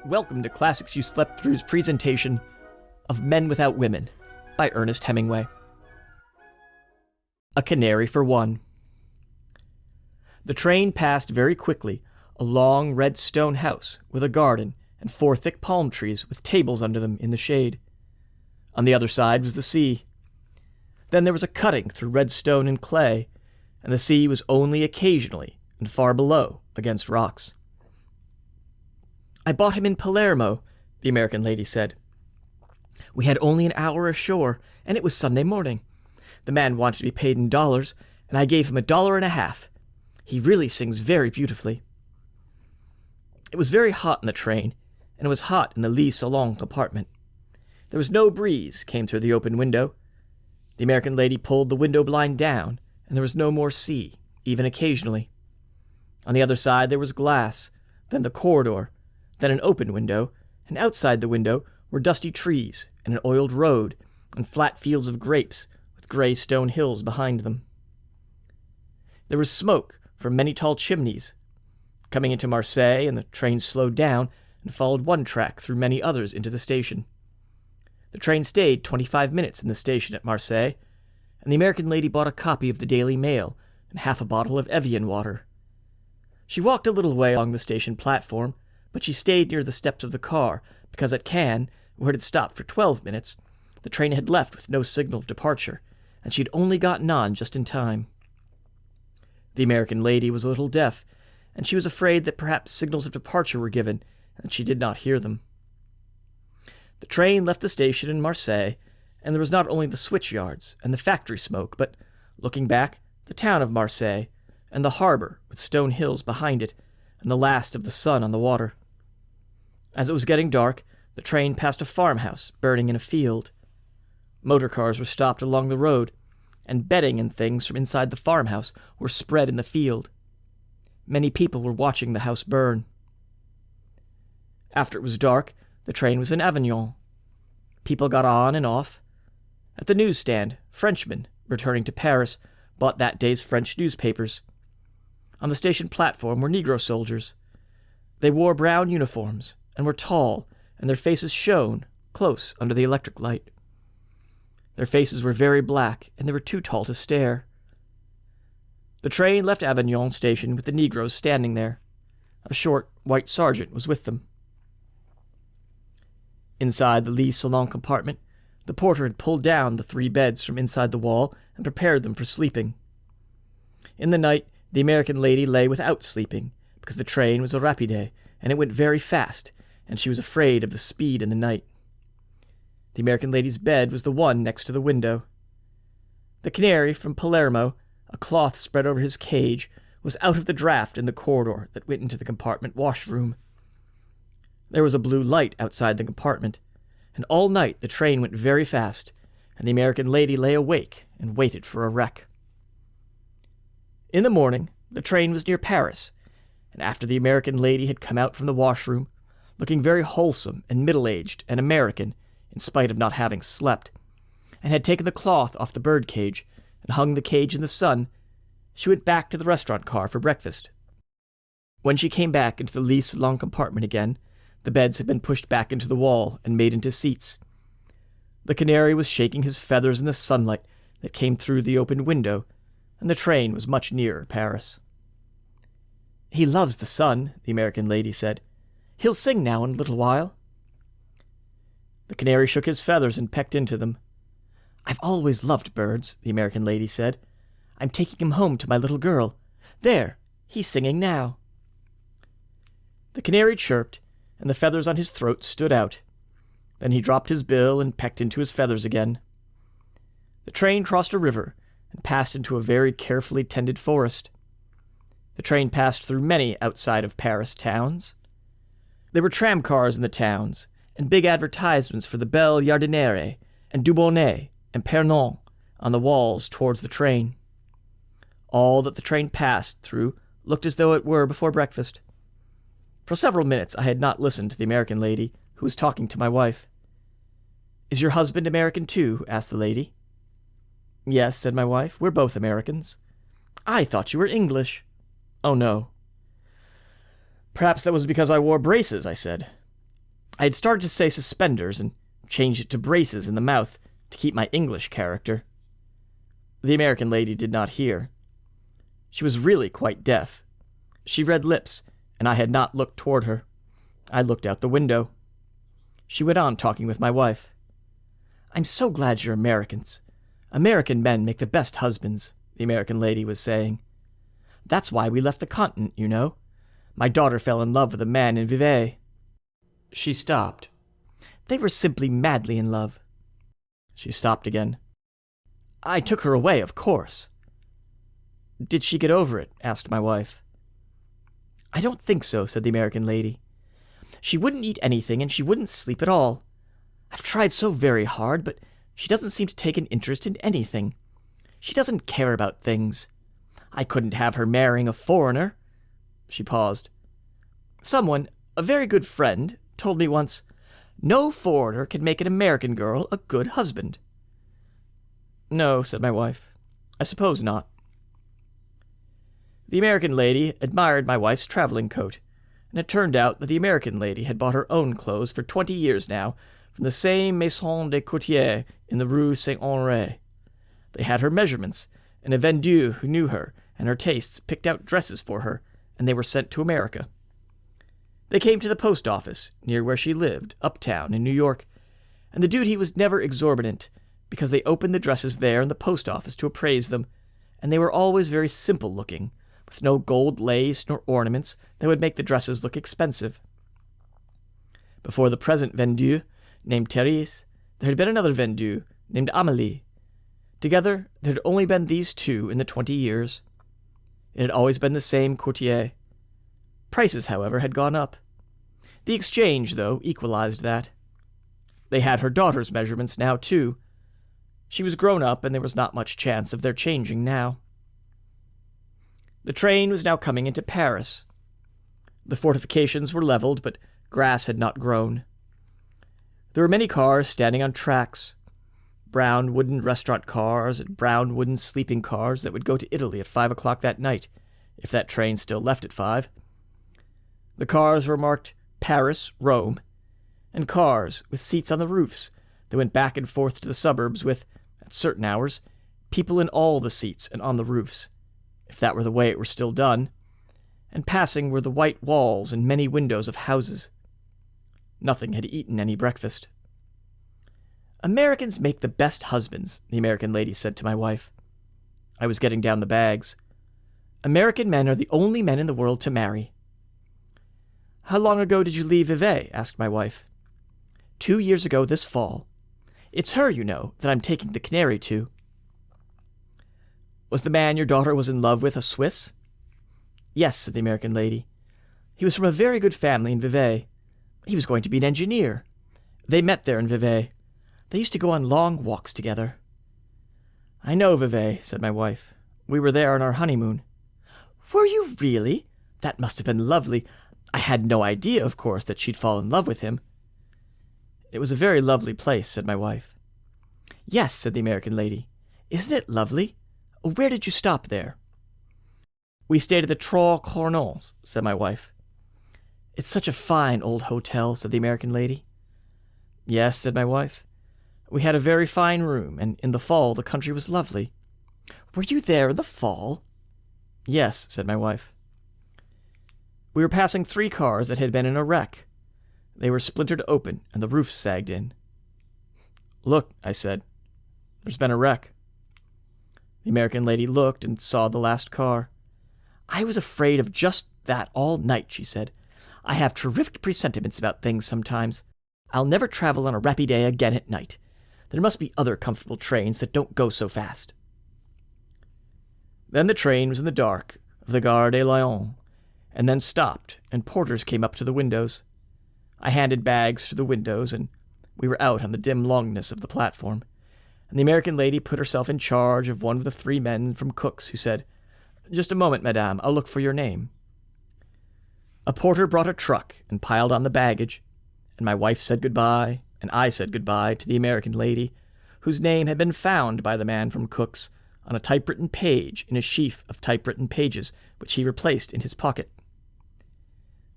Welcome to Classics You Slept Through's presentation of Men Without Women by Ernest Hemingway. A Canary for One. The train passed very quickly a long red stone house with a garden and 4 thick palm trees with tables under them in the shade. On the other side was the sea. Then there was a cutting through red stone and clay, and the sea was only occasionally and far below against rocks. "I bought him in Palermo," the American lady said. "We had only an hour ashore, and it was Sunday morning. The man wanted to be paid in dollars, and I gave him $1.50. He really sings very beautifully." It was very hot in the train, and it was hot in the lit salon compartment. There was no breeze came through the open window. The American lady pulled the window blind down, and there was no more sea, even occasionally. On the other side there was glass, then the corridor, then an open window, and outside the window were dusty trees and an oiled road and flat fields of grapes with gray stone hills behind them. There was smoke from many tall chimneys. Coming into Marseille, and the train slowed down and followed one track through many others into the station. The train stayed 25 minutes in the station at Marseille, and the American lady bought a copy of the Daily Mail and half a bottle of Evian water. She walked a little way along the station platform, but she stayed near the steps of the car, because at Cannes, where it had stopped for 12 minutes, the train had left with no signal of departure, and she had only gotten on just in time. The American lady was a little deaf, and she was afraid that perhaps signals of departure were given, and she did not hear them. The train left the station in Marseille, and there was not only the switch yards and the factory smoke, but, looking back, the town of Marseille, and the harbor with stone hills behind it, and the last of the sun on the water. As it was getting dark, the train passed a farmhouse burning in a field. Motor cars were stopped along the road, and bedding and things from inside the farmhouse were spread in the field. Many people were watching the house burn. After it was dark, the train was in Avignon. People got on and off. At the newsstand, Frenchmen, returning to Paris, bought that day's French newspapers. On the station platform were Negro soldiers. They wore brown uniforms, and were tall, and their faces shone close under the electric light. Their faces were very black, and they were too tall to stare. The train left Avignon station with the Negroes standing there. A short, white sergeant was with them. Inside the lit salon compartment, the porter had pulled down the 3 beds from inside the wall and prepared them for sleeping. In the night, the American lady lay without sleeping, because the train was a rapide, and it went very fast, and she was afraid of the speed in the night. The American lady's bed was the one next to the window. The Canary from Palermo, a cloth spread over his cage, was out of the draught in the corridor that went into the compartment washroom. There was a blue light outside the compartment, and all night the train went very fast, and the American lady lay awake and waited for a wreck. In the morning, the train was near Paris, and after the American lady had come out from the washroom, looking very wholesome and middle-aged and American, in spite of not having slept, and had taken the cloth off the bird-cage and hung the cage in the sun, she went back to the restaurant car for breakfast. When she came back into the lit salon compartment again, the beds had been pushed back into the wall and made into seats. The Canary was shaking his feathers in the sunlight that came through the open window, and the train was much nearer Paris. "He loves the sun," the American lady said. "He'll sing now in a little while." The Canary shook his feathers and pecked into them. "I've always loved birds," the American lady said. "I'm taking him home to my little girl. There, he's singing now." The Canary chirped, and the feathers on his throat stood out. Then he dropped his bill and pecked into his feathers again. The train crossed a river and passed into a very carefully tended forest. The train passed through many outside of Paris towns. There were tramcars in the towns, and big advertisements for the Belle Jardiniere and Dubonnet and Pernon on the walls towards the train. All that the train passed through looked as though it were before breakfast. For several minutes I had not listened to the American lady, who was talking to my wife. "Is your husband American too?" asked the lady. "Yes," said my wife, "we're both Americans." "I thought you were English." "Oh, no." "Perhaps that was because I wore braces," I said. I had started to say suspenders and changed it to braces in the mouth to keep my English character. The American lady did not hear. She was really quite deaf. She read lips, and I had not looked toward her. I looked out the window. She went on talking with my wife. "I'm so glad you're Americans. American men make the best husbands," the American lady was saying. "That's why we left the continent, you know. My daughter fell in love with a man in Vevey." She stopped. "They were simply madly in love." She stopped again. "I took her away, of course." "Did she get over it?" asked my wife. "I don't think so," said the American lady. "She wouldn't eat anything, and she wouldn't sleep at all. I've tried so very hard, but she doesn't seem to take an interest in anything. She doesn't care about things. I couldn't have her marrying a foreigner." She paused. "Someone, a very good friend, told me once, 'No foreigner can make an American girl a good husband.'" "No," said my wife. "I suppose not." The American lady admired my wife's traveling coat, and it turned out that the American lady had bought her own clothes for 20 years now from the same Maison des Courtiers in the Rue Saint-Honoré. They had her measurements, and a vendeur who knew her and her tastes picked out dresses for her, and they were sent to America. They came to the post office, near where she lived, uptown in New York, and the duty was never exorbitant, because they opened the dresses there in the post office to appraise them, and they were always very simple-looking, with no gold lace nor ornaments that would make the dresses look expensive. Before the present vendeur, named Thérèse, there had been another vendeur, named Amélie. Together, there had only been these two in the 20 years. It had always been the same courtier. Prices, however, had gone up. The exchange, though, equalized that. They had her daughter's measurements now, too. She was grown up, and there was not much chance of their changing now. The train was now coming into Paris. The fortifications were leveled, but grass had not grown. There were many cars standing on tracks, brown wooden restaurant cars and brown wooden sleeping cars that would go to Italy at 5 o'clock that night, if that train still left at 5. The cars were marked Paris, Rome, and cars with seats on the roofs that went back and forth to the suburbs with, at certain hours, people in all the seats and on the roofs, if that were the way it were still done, and passing were the white walls and many windows of houses. Nothing had eaten any breakfast. "Americans make the best husbands," the American lady said to my wife. I was getting down the bags. "American men are the only men in the world to marry." "How long ago did you leave Vevey?" asked my wife. 2 years ago this fall. It's her, you know, that I'm taking the Canary to." "Was the man your daughter was in love with a Swiss?" "Yes," said the American lady. "He was from a very good family in Vevey. He was going to be an engineer. They met there in Vevey. They used to go on long walks together." "I know Vevey," said my wife. "We were there on our honeymoon." "Were you really? That must have been lovely. I had no idea, of course, that she'd fall in love with him." "It was a very lovely place," said my wife. "Yes," said the American lady. "Isn't it lovely? Where did you stop there?" "We stayed at the Trois Cournons," said my wife. "It's such a fine old hotel," said the American lady. "Yes," said my wife. "We had a very fine room, and in the fall the country was lovely." "Were you there in the fall?" "Yes," said my wife. We were passing 3 cars that had been in a wreck. They were splintered open, and the roofs sagged in. "Look," I said. "There's been a wreck." The American lady looked and saw the last car. "I was afraid of just that all night," she said. "I have terrific presentiments about things sometimes. I'll never travel on a rapide again at night. There must be other comfortable trains that don't go so fast." Then the train was in the dark of the Gare de Lyon, and then stopped, and porters came up to the windows. I handed bags through the windows, and we were out on the dim longness of the platform, and the American lady put herself in charge of one of the 3 men from Cook's, who said, "Just a moment, madame, I'll look for your name." A porter brought a truck and piled on the baggage, and my wife said goodbye, and I said goodbye to the American lady, whose name had been found by the man from Cook's on a typewritten page in a sheaf of typewritten pages which he replaced in his pocket.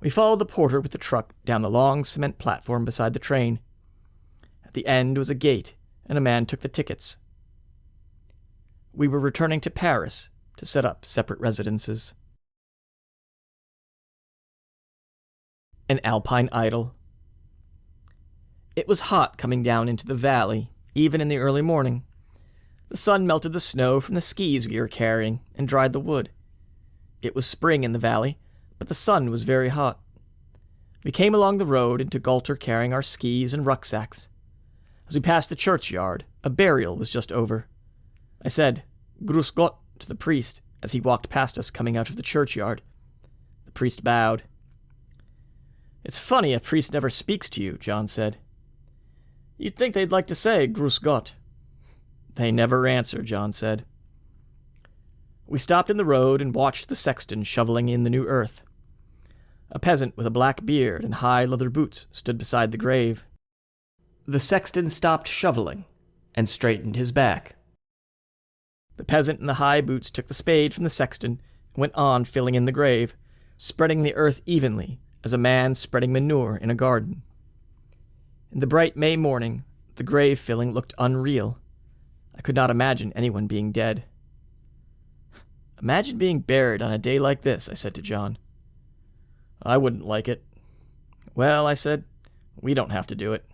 We followed the porter with the truck down the long cement platform beside the train. At the end was a gate, and a man took the tickets. We were returning to Paris to set up separate residences. An Alpine Idyll. It was hot coming down into the valley, even in the early morning. The sun melted the snow from the skis we were carrying and dried the wood. It was spring in the valley, but the sun was very hot. We came along the road into Galter carrying our skis and rucksacks. As we passed the churchyard, a burial was just over. I said, "Grüß Gott," to the priest as he walked past us coming out of the churchyard. The priest bowed. "It's funny a priest never speaks to you," John said. "You'd think they'd like to say, 'Grüß Gott.'" "They never answer," John said. We stopped in the road and watched the sexton shoveling in the new earth. A peasant with a black beard and high leather boots stood beside the grave. The sexton stopped shoveling and straightened his back. The peasant in the high boots took the spade from the sexton and went on filling in the grave, spreading the earth evenly as a man spreading manure in a garden. In the bright May morning, the grave filling looked unreal. I could not imagine anyone being dead. "Imagine being buried on a day like this," I said to John. "I wouldn't like it." "Well," I said, "we don't have to do it."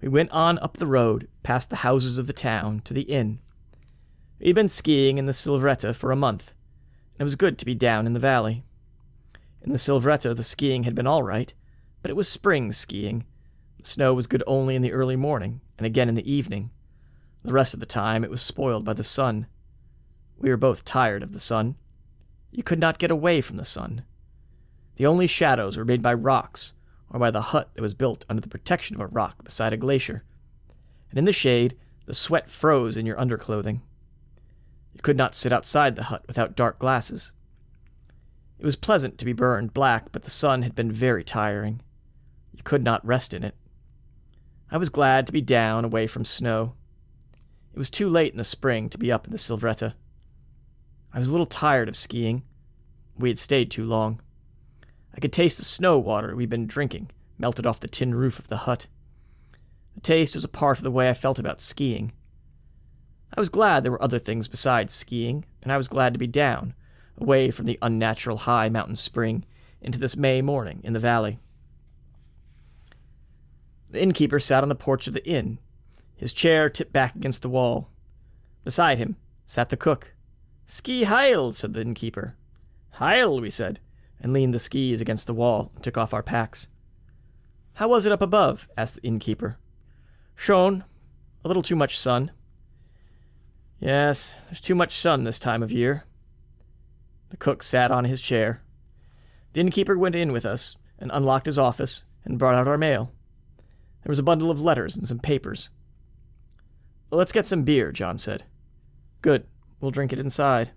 We went on up the road, past the houses of the town, to the inn. We'd been skiing in the Silvretta for a month, and it was good to be down in the valley. In the Silvretta, the skiing had been all right, but it was spring skiing. The snow was good only in the early morning, and again in the evening. The rest of the time it was spoiled by the sun. We were both tired of the sun. You could not get away from the sun. The only shadows were made by rocks, or by the hut that was built under the protection of a rock beside a glacier. And in the shade, the sweat froze in your underclothing. You could not sit outside the hut without dark glasses. It was pleasant to be burned black, but the sun had been very tiring. You could not rest in it. I was glad to be down away from snow. It was too late in the spring to be up in the Silvretta. I was a little tired of skiing. We had stayed too long. I could taste the snow water we'd been drinking, melted off the tin roof of the hut. The taste was a part of the way I felt about skiing. I was glad there were other things besides skiing, and I was glad to be down, away from the unnatural high mountain spring, into this May morning in the valley. The innkeeper sat on the porch of the inn, his chair tipped back against the wall. Beside him sat the cook. "Ski heil," said the innkeeper. "Heil," we said, and leaned the skis against the wall and took off our packs. "How was it up above?" asked the innkeeper. "Schön. A little too much sun." "Yes, there's too much sun this time of year." The cook sat on his chair. The innkeeper went in with us and unlocked his office and brought out our mail. There was a bundle of letters and some papers. "Let's get some beer," John said. "Good. We'll drink it inside."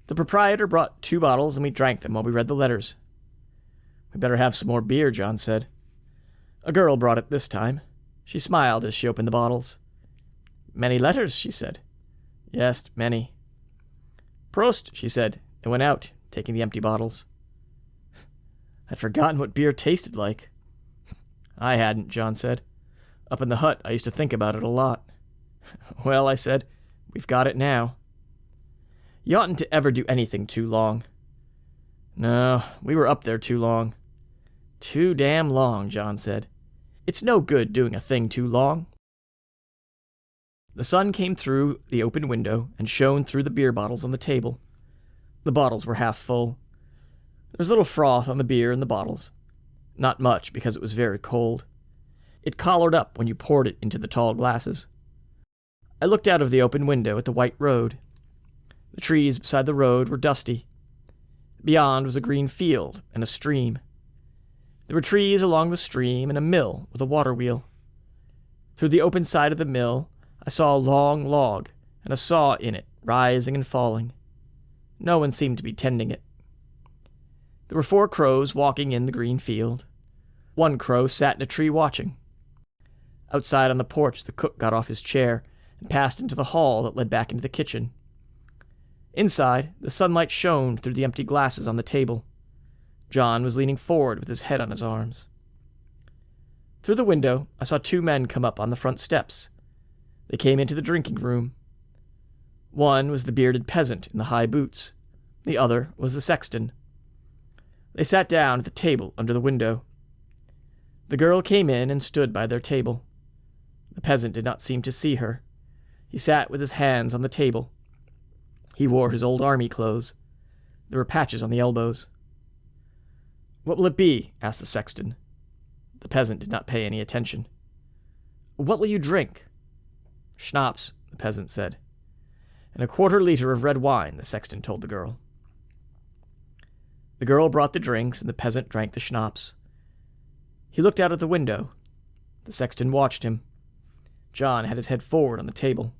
The proprietor brought 2 bottles, and we drank them while we read the letters. "We better have some more beer," John said. A girl brought it this time. She smiled as she opened the bottles. "Many letters," she said. "Yes, many." "Prost," she said, and went out, taking the empty bottles. I'd forgotten what beer tasted like. I hadn't, John said. Up in the hut, I used to think about it a lot. "Well," I said, "we've got it now." "You oughtn't to ever do anything too long." "No, we were up there too long." "Too damn long," John said. "It's no good doing a thing too long." The sun came through the open window and shone through the beer bottles on the table. The bottles were half full. There was a little froth on the beer in the bottles. Not much, because it was very cold. It collared up when you poured it into the tall glasses. I looked out of the open window at the white road. The trees beside the road were dusty. Beyond was a green field and a stream. There were trees along the stream and a mill with a water wheel. Through the open side of the mill, I saw a long log and a saw in it, rising and falling. No one seemed to be tending it. There were 4 crows walking in the green field. One crow sat in a tree watching. Outside on the porch, the cook got off his chair and passed into the hall that led back into the kitchen. Inside, the sunlight shone through the empty glasses on the table. John was leaning forward with his head on his arms. Through the window, I saw 2 men come up on the front steps. They came into the drinking room. One was the bearded peasant in the high boots. The other was the sexton. They sat down at the table under the window. The girl came in and stood by their table. The peasant did not seem to see her. He sat with his hands on the table. He wore his old army clothes. There were patches on the elbows. "What will it be?" asked the sexton. The peasant did not pay any attention. "What will you drink?" "Schnapps," the peasant said. "And a 1/4 liter of red wine," the sexton told the girl. The girl brought the drinks, and the peasant drank the schnapps. He looked out of the window. The sexton watched him. John had his head forward on the table.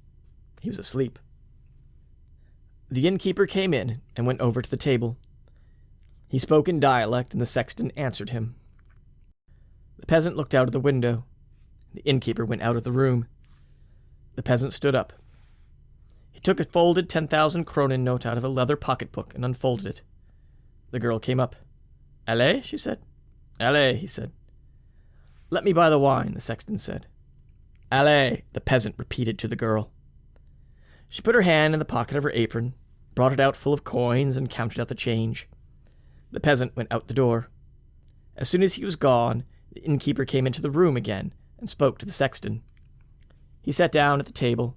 He was asleep. The innkeeper came in and went over to the table. He spoke in dialect, and the sexton answered him. The peasant looked out of the window. The innkeeper went out of the room. The peasant stood up. He took a folded 10,000 kronen note out of a leather pocketbook and unfolded it. The girl came up. "Allez?" she said. "Allez," he said. "Let me buy the wine," the sexton said. "Allez," the peasant repeated to the girl. She put her hand in the pocket of her apron, brought it out full of coins, and counted out the change. The peasant went out the door. As soon as he was gone, the innkeeper came into the room again and spoke to the sexton. He sat down at the table.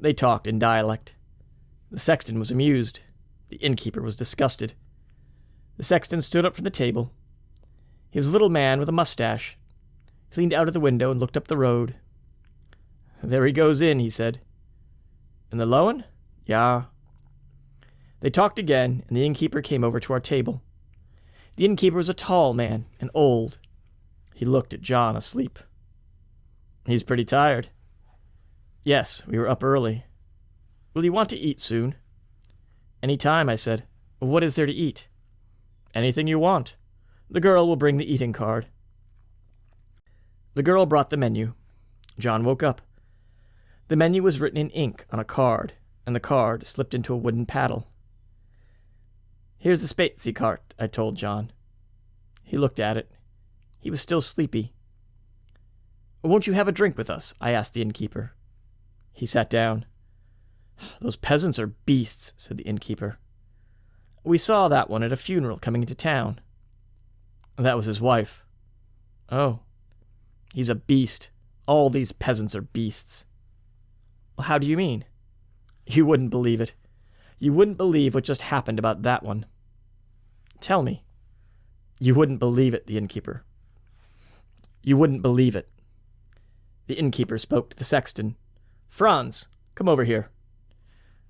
They talked in dialect. The sexton was amused. The innkeeper was disgusted. The sexton stood up from the table. He was a little man with a mustache. He leaned out of the window and looked up the road. "There he goes in," he said. "In the lowen?" "Ja." They talked again, and the innkeeper came over to our table. The innkeeper was a tall man and old. He looked at John asleep. "He's pretty tired." "Yes, we were up early." "Will you want to eat soon?" "Any time," I said. "What is there to eat?" "Anything you want. The girl will bring the eating card." The girl brought the menu. John woke up. The menu was written in ink on a card, and the card slipped into a wooden paddle. "Here's the spatzy cart," I told John. He looked at it. He was still sleepy. "Won't you have a drink with us?" I asked the innkeeper. He sat down. "Those peasants are beasts," said the innkeeper. "We saw that one at a funeral coming into town." "That was his wife." "Oh. He's a beast. All these peasants are beasts." "Well, how do you mean?" "You wouldn't believe it. You wouldn't believe what just happened about that one." "Tell me." "You wouldn't believe it," the innkeeper. "You wouldn't believe it." The innkeeper spoke to the sexton. "Franz, come over here."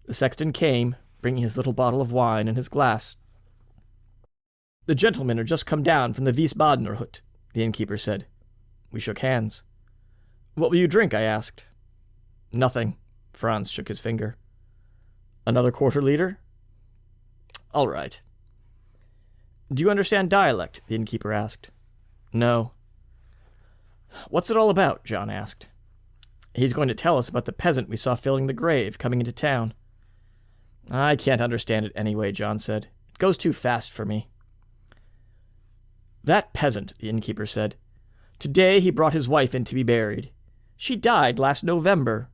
The sexton came, bringing his little bottle of wine and his glass. "The gentlemen are just come down from the Wiesbadener hut," the innkeeper said. We shook hands. "What will you drink?" I asked. "Nothing." Franz shook his finger. "Another 1/4 liter?" "All right." "Do you understand dialect?" the innkeeper asked. "No." "What's it all about?" John asked. "He's going to tell us about the peasant we saw filling the grave coming into town." "I can't understand it anyway," John said. "It goes too fast for me." "That peasant," the innkeeper said. "Today he brought his wife in to be buried. She died last November."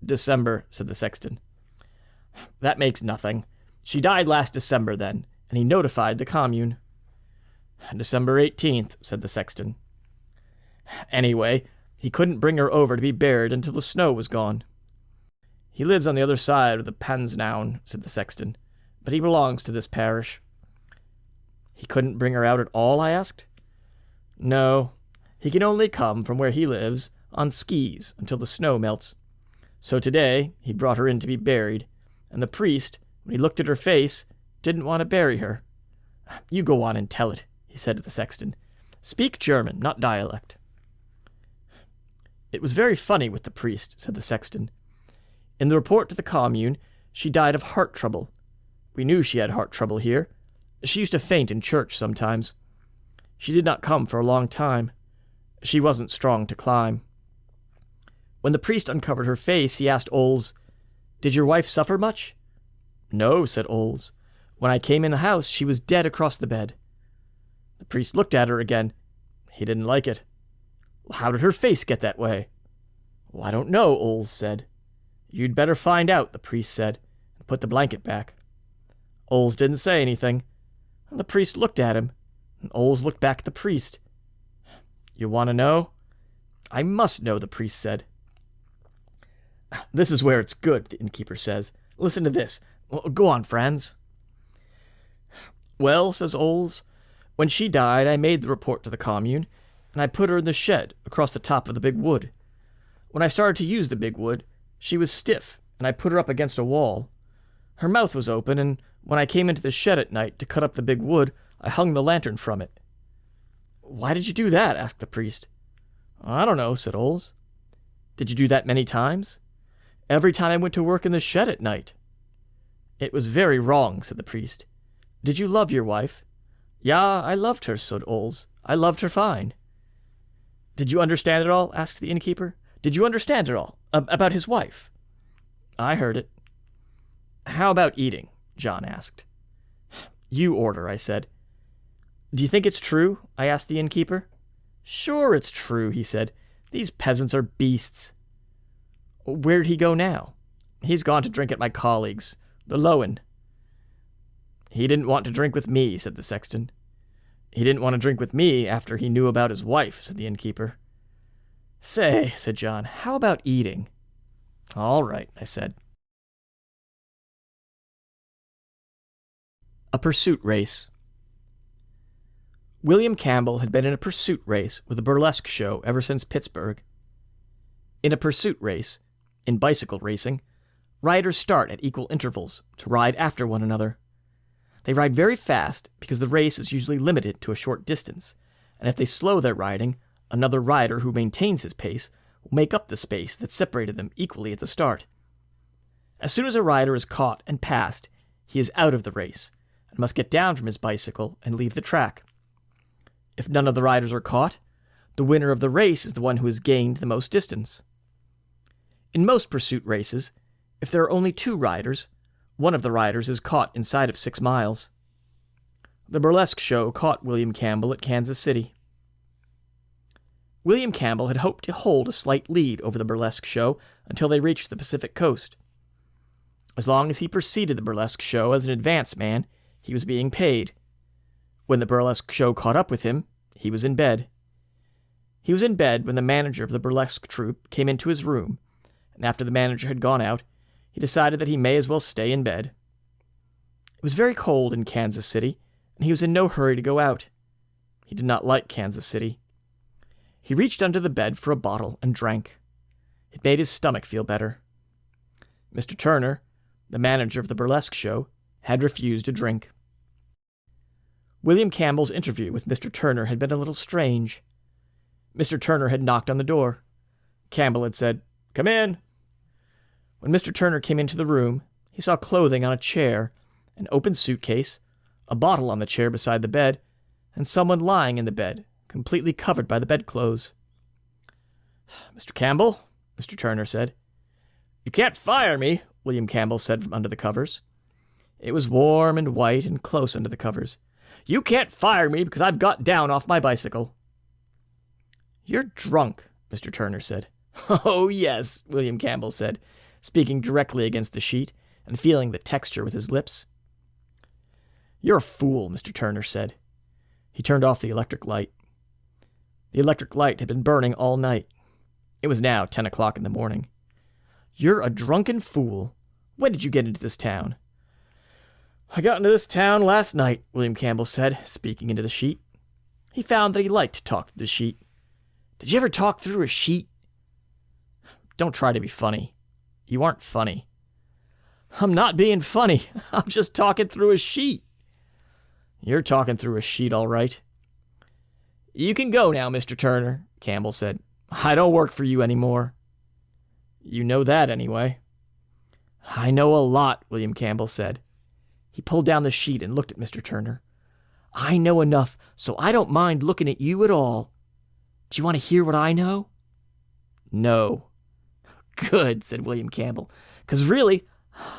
"December," said the sexton. "That makes nothing. She died last December then, and he notified the commune." "December 18th, said the sexton. "Anyway, he couldn't bring her over to be buried until the snow was gone." "He lives on the other side of the Pansnaun," said the sexton, "but he belongs to this parish." "He couldn't bring her out at all?" I asked. "No, he can only come from where he lives on skis until the snow melts. So today he brought her in to be buried, and the priest, when he looked at her face, didn't want to bury her." "You go on and tell it," he said to the sexton. "Speak German, not dialect." "It was very funny with the priest," said the sexton. "In the report to the commune, she died of heart trouble. We knew she had heart trouble here. She used to faint in church sometimes. She did not come for a long time. She wasn't strong to climb. When the priest uncovered her face, he asked Oles, 'Did your wife suffer much?' No, said Oles. When I came in the house, she was dead across the bed. The priest looked at her again. He didn't like it. Well, how did her face get that way? Well, I don't know, Oles said. You'd better find out, the priest said, and put the blanket back. Oles didn't say anything. And the priest looked at him, and Oles looked back at the priest. You want to know? I must know, the priest said. This is where it's good, the innkeeper says. Listen to this. Go on, Franz. Well, says Oles, when she died, I made the report to the commune, and I put her in the shed across the top of the big wood. When I started to use the big wood, she was stiff, and I put her up against a wall. Her mouth was open, and when I came into the shed at night to cut up the big wood, I hung the lantern from it. Why did you do that? Asked the priest. I don't know, said Oles. Did you do that many times? Every time I went to work in the shed at night. It was very wrong, said the priest. Did you love your wife? Ja, I loved her, said Oles. I loved her fine. Did you understand it all? Asked the innkeeper. Did you understand it all? About his wife? I heard it. How about eating? John asked. You order, I said. Do you think it's true? I asked the innkeeper. Sure it's true, he said. These peasants are beasts. Where'd he go now? He's gone to drink at my colleague's, the Lowen. He didn't want to drink with me, said the sexton. He didn't want to drink with me after he knew about his wife, said the innkeeper. Say, said John, how about eating? All right, I said. A pursuit race. William Campbell had been in a pursuit race with a burlesque show ever since Pittsburgh. In a pursuit race, in bicycle racing, riders start at equal intervals to ride after one another. They ride very fast because the race is usually limited to a short distance, and if they slow their riding, another rider who maintains his pace will make up the space that separated them equally at the start. As soon as a rider is caught and passed, he is out of the race and must get down from his bicycle and leave the track. If none of the riders are caught, the winner of the race is the one who has gained the most distance. In most pursuit races, if there are only 2 riders, one of the riders is caught inside of 6 miles. The burlesque show caught William Campbell at Kansas City. William Campbell had hoped to hold a slight lead over the burlesque show until they reached the Pacific coast. As long as he preceded the burlesque show as an advance man, he was being paid. When the burlesque show caught up with him, he was in bed. He was in bed when the manager of the burlesque troupe came into his room, and after the manager had gone out, he decided that he may as well stay in bed. It was very cold in Kansas City, and he was in no hurry to go out. He did not like Kansas City. He reached under the bed for a bottle and drank. It made his stomach feel better. Mr. Turner, the manager of the burlesque show, had refused to drink. William Campbell's interview with Mr. Turner had been a little strange. Mr. Turner had knocked on the door. Campbell had said, "Come in." When Mr. Turner came into the room, he saw clothing on a chair, an open suitcase, a bottle on the chair beside the bed, and someone lying in the bed, completely covered by the bedclothes. "Mr. Campbell," Mr. Turner said. "You can't fire me," William Campbell said from under the covers. It was warm and white and close under the covers. "You can't fire me because I've got down off my bicycle." "You're drunk," Mr. Turner said. "Oh, yes," William Campbell said, speaking directly against the sheet and feeling the texture with his lips. "You're a fool," Mr. Turner said. He turned off the electric light. The electric light had been burning all night. It was now 10 o'clock in the morning. "You're a drunken fool. When did you get into this town?" "I got into this town last night," William Campbell said, speaking into the sheet. He found that he liked to talk to the sheet. "Did you ever talk through a sheet?" "Don't try to be funny. You aren't funny." "I'm not being funny. I'm just talking through a sheet." "You're talking through a sheet, all right." "You can go now, Mr. Turner," Campbell said. "I don't work for you anymore." "You know that anyway." "I know a lot," William Campbell said. He pulled down the sheet and looked at Mr. Turner. "I know enough, so I don't mind looking at you at all. Do you want to hear what I know?" "No." "Good," said William Campbell, "'cause really,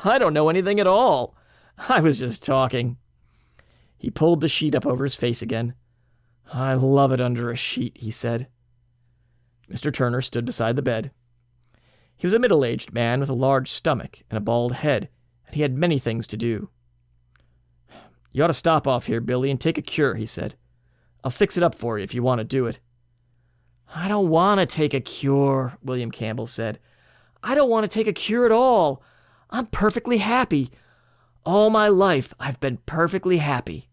I don't know anything at all. I was just talking. He pulled the sheet up over his face again. I love it under a sheet, he said. Mr. Turner stood beside the bed. He was a middle-aged man with a large stomach and a bald head, and he had many things to do. You ought to stop off here, Billy, and take a cure, he said. I'll fix it up for you if you want to do it. I don't want to take a cure, William Campbell said. I don't want to take a cure at all. I'm perfectly happy. All my life, I've been perfectly happy.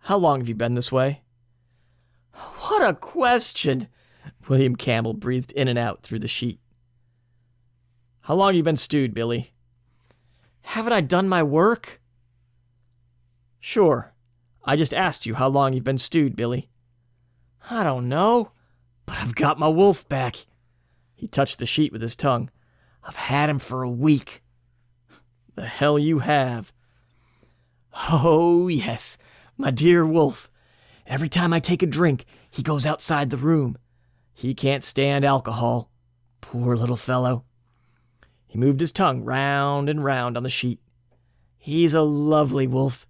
How long have you been this way? What a question! William Campbell breathed in and out through the sheet. How long have you been stewed, Billy? Haven't I done my work? Sure. I just asked you how long you've been stewed, Billy. I don't know, but I've got my wolf back. He touched the sheet with his tongue. I've had him for a week. The hell you have. Oh, yes, my dear wolf. Every time I take a drink, he goes outside the room. He can't stand alcohol. Poor little fellow. He moved his tongue round and round on the sheet. He's a lovely wolf.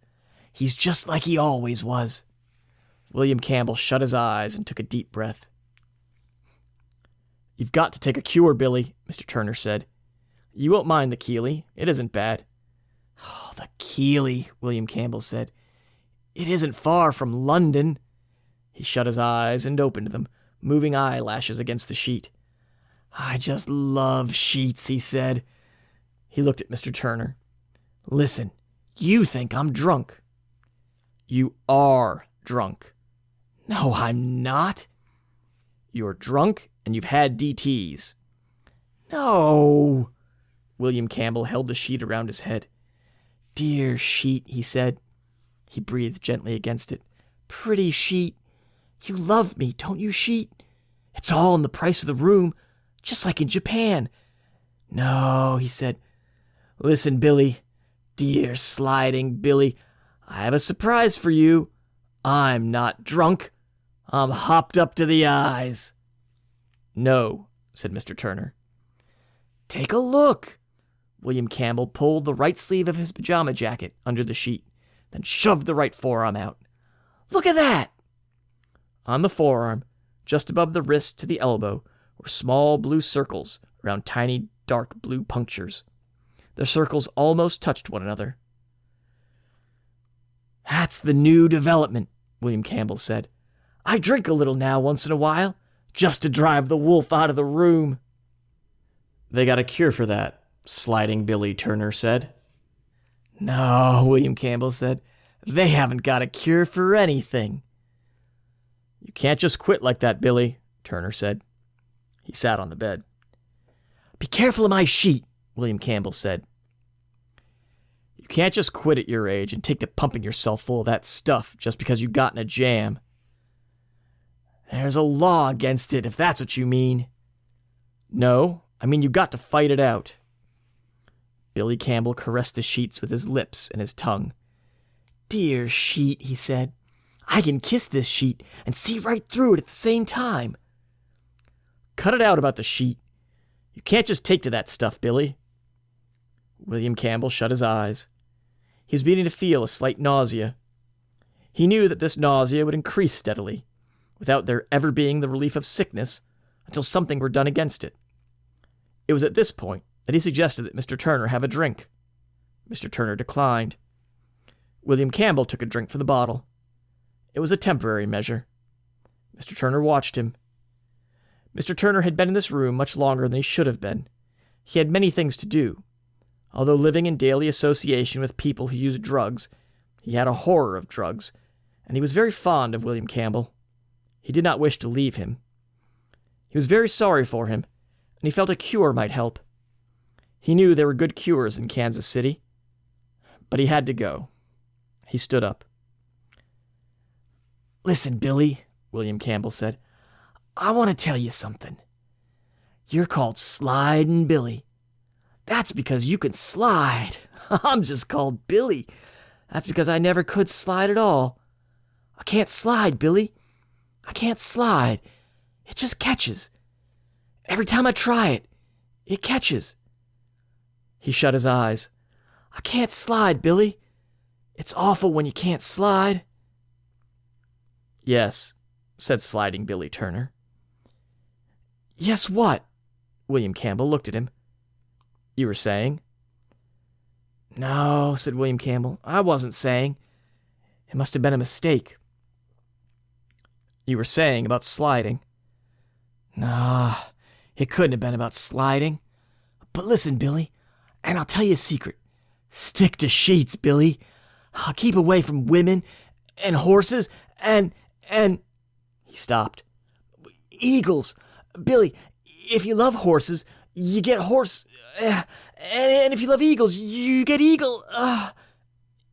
He's just like he always was. William Campbell shut his eyes and took a deep breath. You've got to take a cure, Billy, Mr. Turner said. You won't mind the Keeley. It isn't bad. Oh, the Keeley, William Campbell said. It isn't far from London. He shut his eyes and opened them, moving eyelashes against the sheet. I just love sheets, he said. He looked at Mr. Turner. Listen, you think I'm drunk. You are drunk. No, I'm not. You're drunk and you've had DTs. No. William Campbell held the sheet around his head. Dear sheet, he said. He breathed gently against it. Pretty sheet. You love me, don't you, sheet? It's all in the price of the room, just like in Japan. No, he said. Listen, Billy. Dear sliding Billy, I have a surprise for you. I'm not drunk. I'm hopped up to the eyes. No, said Mr. Turner. Take a look. William Campbell pulled the right sleeve of his pajama jacket under the sheet, then shoved the right forearm out. Look at that! On the forearm, just above the wrist to the elbow, were small blue circles around tiny dark blue punctures. The circles almost touched one another. That's the new development, William Campbell said. I drink a little now once in a while, just to drive the wolf out of the room. They got a cure for that, Sliding Billy Turner said. No, William Campbell said. They haven't got a cure for anything. You can't just quit like that, Billy, Turner said. He sat on the bed. Be careful of my sheet, William Campbell said. You can't just quit at your age and take to pumping yourself full of that stuff just because you got in a jam. There's a law against it, if that's what you mean. No, I mean you got to fight it out. Billy Campbell caressed the sheets with his lips and his tongue. Dear sheet, he said. I can kiss this sheet and see right through it at the same time. Cut it out about the sheet. You can't just take to that stuff, Billy. William Campbell shut his eyes. He was beginning to feel a slight nausea. He knew that this nausea would increase steadily, without there ever being the relief of sickness until something were done against it. It was at this point that he suggested that Mr. Turner have a drink. Mr. Turner declined. William Campbell took a drink from the bottle. It was a temporary measure. Mr. Turner watched him. Mr. Turner had been in this room much longer than he should have been. He had many things to do. Although living in daily association with people who used drugs, he had a horror of drugs, and he was very fond of William Campbell. He did not wish to leave him. He was very sorry for him, and he felt a cure might help. He knew there were good cures in Kansas City, but he had to go. He stood up. Listen, Billy, William Campbell said, I want to tell you something. You're called Slidin' Billy. That's because you can slide. I'm just called Billy. That's because I never could slide at all. I can't slide, Billy. I can't slide. It just catches. Every time I try it, it catches. He shut his eyes. I can't slide, Billy. It's awful when you can't slide. Yes, said Sliding Billy Turner. Yes, what? William Campbell looked at him. You were saying? No, said William Campbell. I wasn't saying. It must have been a mistake. You were saying about sliding. Nah, it couldn't have been about sliding. But listen, Billy, and I'll tell you a secret. Stick to sheets, Billy. I'll keep away from women and horses and... He stopped. Eagles. Billy, if you love horses, you get horse... and if you love eagles, you get eagle...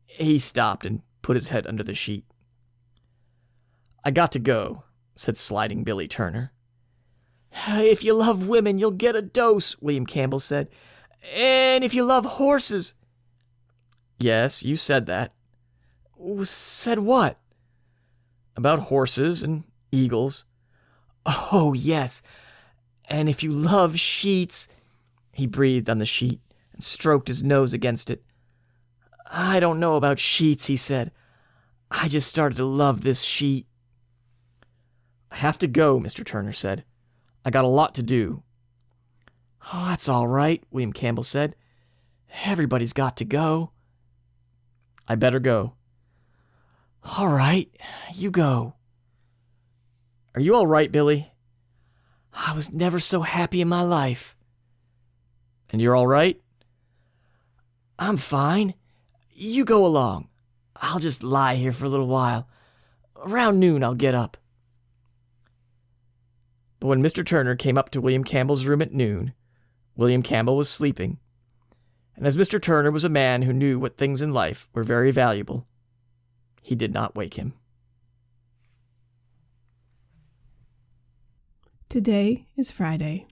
He stopped and put his head under the sheet. I got to go, said Sliding Billy Turner. If you love women, you'll get a dose, William Campbell said. And if you love horses... Yes, you said that. Said what? About horses and eagles. Oh, yes. And if you love sheets... He breathed on the sheet and stroked his nose against it. I don't know about sheets, he said. I just started to love this sheet. I have to go, Mr. Turner said. I got a lot to do. Oh, that's all right, William Campbell said. Everybody's got to go. I better go. All right, you go. Are you all right, Billy? I was never so happy in my life. And you're all right? I'm fine. You go along. I'll just lie here for a little while. Around noon I'll get up. But when Mr. Turner came up to William Campbell's room at noon, William Campbell was sleeping. And as Mr. Turner was a man who knew what things in life were very valuable, he did not wake him. Today is Friday.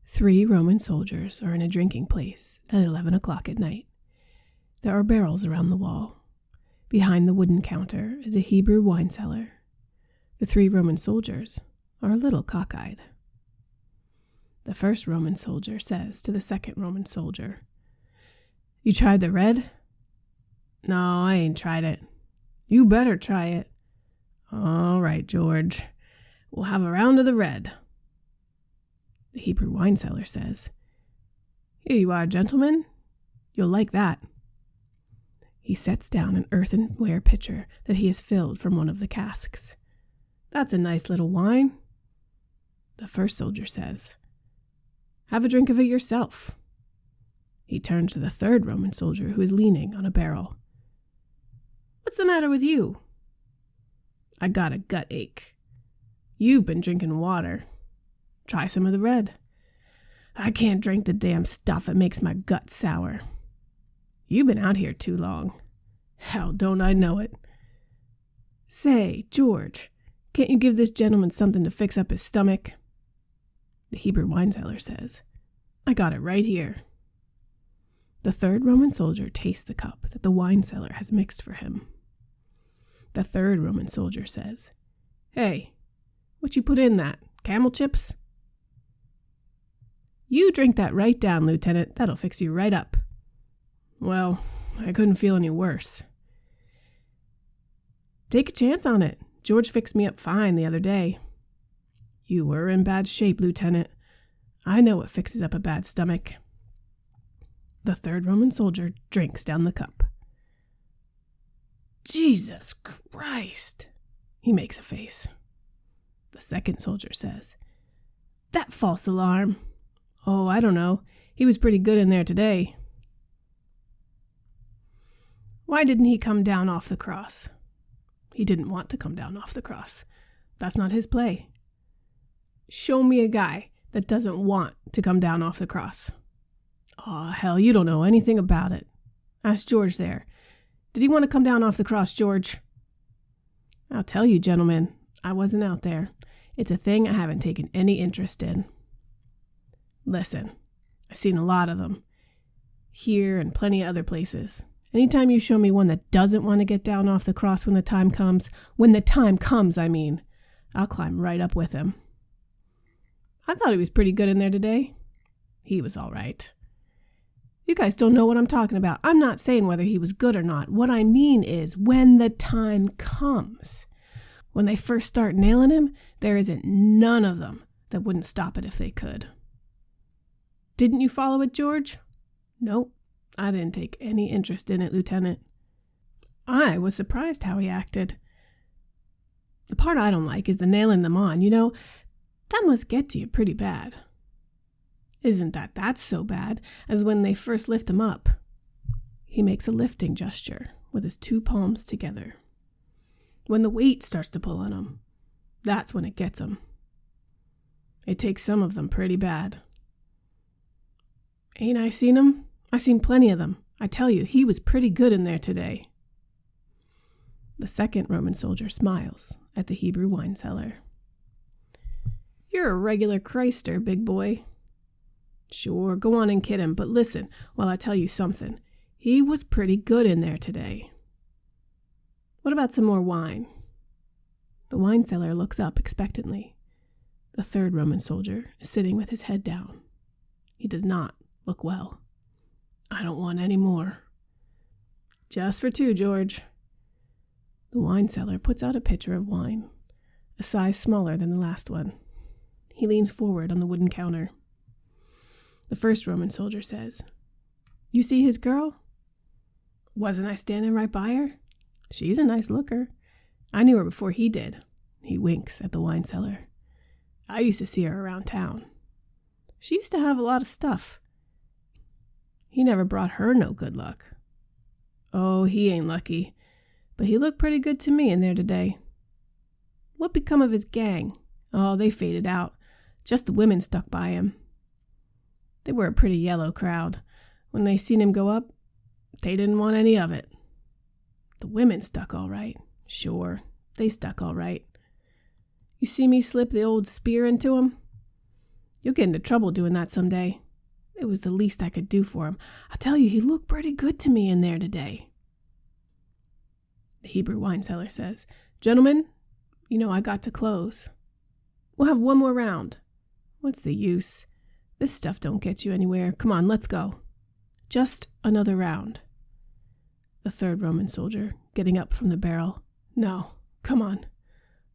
3 Roman soldiers are in a drinking place at 11 o'clock at night. There are barrels around the wall. Behind the wooden counter is a Hebrew wine cellar. The 3 Roman soldiers are a little cockeyed. The first Roman soldier says to the second Roman soldier, You tried the red? No, I ain't tried it. You better try it. All right, George. We'll have a round of the red. The Hebrew wine seller says, Here you are, gentlemen. You'll like that. He sets down an earthenware pitcher that he has filled from one of the casks. That's a nice little wine. The first soldier says, Have a drink of it yourself. He turns to the third Roman soldier who is leaning on a barrel. What's the matter with you? I got a gut ache. You've been drinking water. Try some of the red. I can't drink the damn stuff. It makes my gut sour. You've been out here too long. Hell, don't I know it. Say, George, can't you give this gentleman something to fix up his stomach? The Hebrew wine seller says, I got it right here. The third Roman soldier tastes the cup that the wine seller has mixed for him. The third Roman soldier says, Hey, what you put in that? Camel chips? You drink that right down, Lieutenant. That'll fix you right up. Well, I couldn't feel any worse. Take a chance on it. George fixed me up fine the other day. You were in bad shape, Lieutenant. I know what fixes up a bad stomach. The third Roman soldier drinks down the cup. Jesus Christ! He makes a face. The second soldier says, That false alarm. Oh, I don't know. He was pretty good in there today. Why didn't he come down off the cross? He didn't want to come down off the cross. That's not his play. Show me a guy that doesn't want to come down off the cross. Aw, hell, you don't know anything about it. Ask George there. Did he want to come down off the cross, George? I'll tell you, gentlemen, I wasn't out there. It's a thing I haven't taken any interest in. Listen, I've seen a lot of them. Here and plenty of other places. Anytime you show me one that doesn't want to get down off the cross when the time comes, I'll climb right up with him. I thought he was pretty good in there today. He was all right. You guys don't know what I'm talking about. I'm not saying whether he was good or not. What I mean is when the time comes. When they first start nailing him, there isn't none of them that wouldn't stop it if they could. Didn't you follow it, George? Nope, I didn't take any interest in it, Lieutenant. I was surprised how he acted. The part I don't like is the nailing them on. You know, that must get to you pretty bad. Isn't that's so bad as when they first lift him up. He makes a lifting gesture with his two palms together. When the weight starts to pull on him, that's when it gets him. It takes some of them pretty bad. Ain't I seen him? I seen plenty of them. I tell you, he was pretty good in there today. The second Roman soldier smiles at the Hebrew wine seller. You're a regular Christer, big boy. Sure, go on and kid him, but listen while I tell you something. He was pretty good in there today. What about some more wine? The wine seller looks up expectantly. The third Roman soldier is sitting with his head down. He does not look well. I don't want any more. Just for two, George. The wine seller puts out a pitcher of wine, a size smaller than the last one. He leans forward on the wooden counter. The first Roman soldier says, You see his girl? Wasn't I standing right by her? She's a nice looker. I knew her before he did. He winks at the wine seller. I used to see her around town. She used to have a lot of stuff. He never brought her no good luck. Oh, he ain't lucky. But he looked pretty good to me in there today. What become of his gang? Oh, they faded out. Just the women stuck by him. They were a pretty yellow crowd. When they seen him go up, they didn't want any of it. The women stuck all right. Sure, they stuck all right. You see me slip the old spear into him? You'll get into trouble doing that someday. It was the least I could do for him. I tell you, he looked pretty good to me in there today. The Hebrew wine seller says, Gentlemen, you know I got to close. We'll have one more round. What's the use? This stuff don't get you anywhere. Come on, let's go. Just another round. The third Roman soldier, getting up from the barrel. No, come on.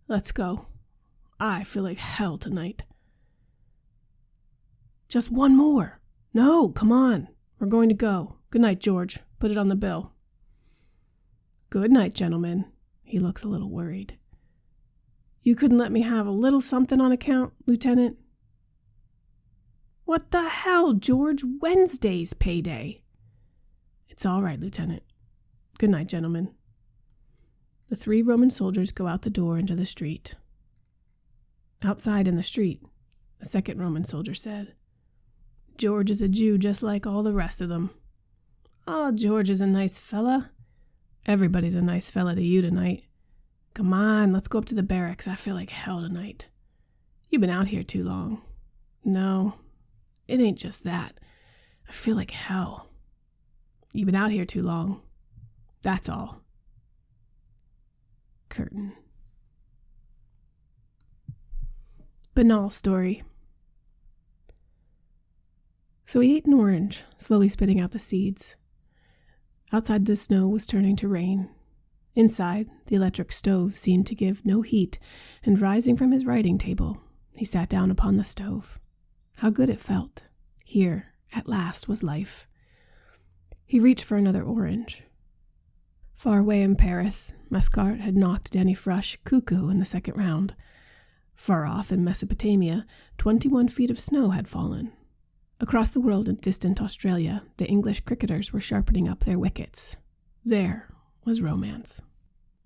Let's go. I feel like hell tonight. Just one more. No, come on. We're going to go. Good night, George. Put it on the bill. Good night, gentlemen. He looks a little worried. You couldn't let me have a little something on account, Lieutenant? What the hell, George? Wednesday's payday. It's all right, Lieutenant. Good night, gentlemen. The three Roman soldiers go out the door into the street. Outside in the street, the second Roman soldier said, George is a Jew just like all the rest of them. Oh, George is a nice fella. Everybody's a nice fella to you tonight. Come on, let's go up to the barracks. I feel like hell tonight. You've been out here too long. No, it ain't just that. I feel like hell. You've been out here too long. That's all. Curtain. Banal Story. So he ate an orange, slowly spitting out the seeds. Outside, the snow was turning to rain. Inside, the electric stove seemed to give no heat, and rising from his writing table, he sat down upon the stove. How good it felt. Here, at last, was life. He reached for another orange. Far away in Paris, Mascart had knocked Danny Frush cuckoo in the second round. Far off in Mesopotamia, 21 feet of snow had fallen. Across the world in distant Australia, the English cricketers were sharpening up their wickets. There was romance.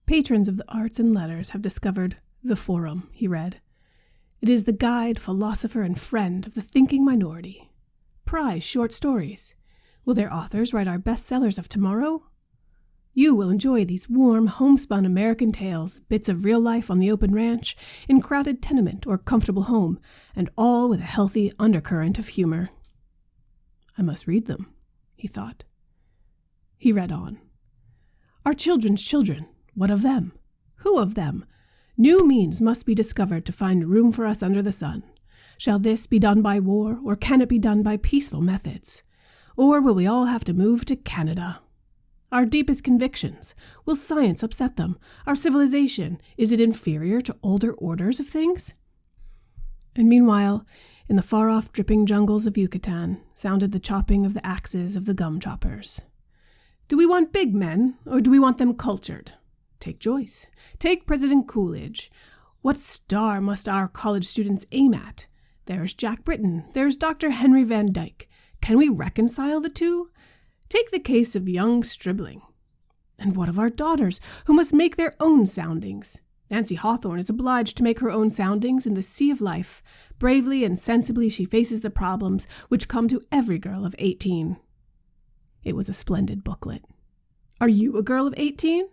Patrons of the arts and letters have discovered The Forum, he read. It is the guide, philosopher, and friend of the thinking minority. Prize short stories. Will their authors write our bestsellers of tomorrow? You will enjoy these warm, homespun American tales, bits of real life on the open ranch, in crowded tenement or comfortable home, and all with a healthy undercurrent of humor. I must read them, he thought. He read on. Our children's children, what of them? Who of them? New means must be discovered to find room for us under the sun. Shall this be done by war, or can it be done by peaceful methods? Or will we all have to move to Canada? Our deepest convictions, will science upset them? Our civilization, is it inferior to older orders of things? And meanwhile, in the far-off dripping jungles of Yucatan, sounded the chopping of the axes of the gum choppers. Do we want big men, or do we want them cultured? Take Joyce. Take President Coolidge. What star must our college students aim at? There's Jack Britton. There's Dr. Henry Van Dyke. Can we reconcile the two? Take the case of young Stribling. And what of our daughters, who must make their own soundings? Nancy Hawthorne is obliged to make her own soundings in the sea of life. Bravely and sensibly she faces the problems which come to every girl of 18. It was a splendid booklet. Are you a girl of 18?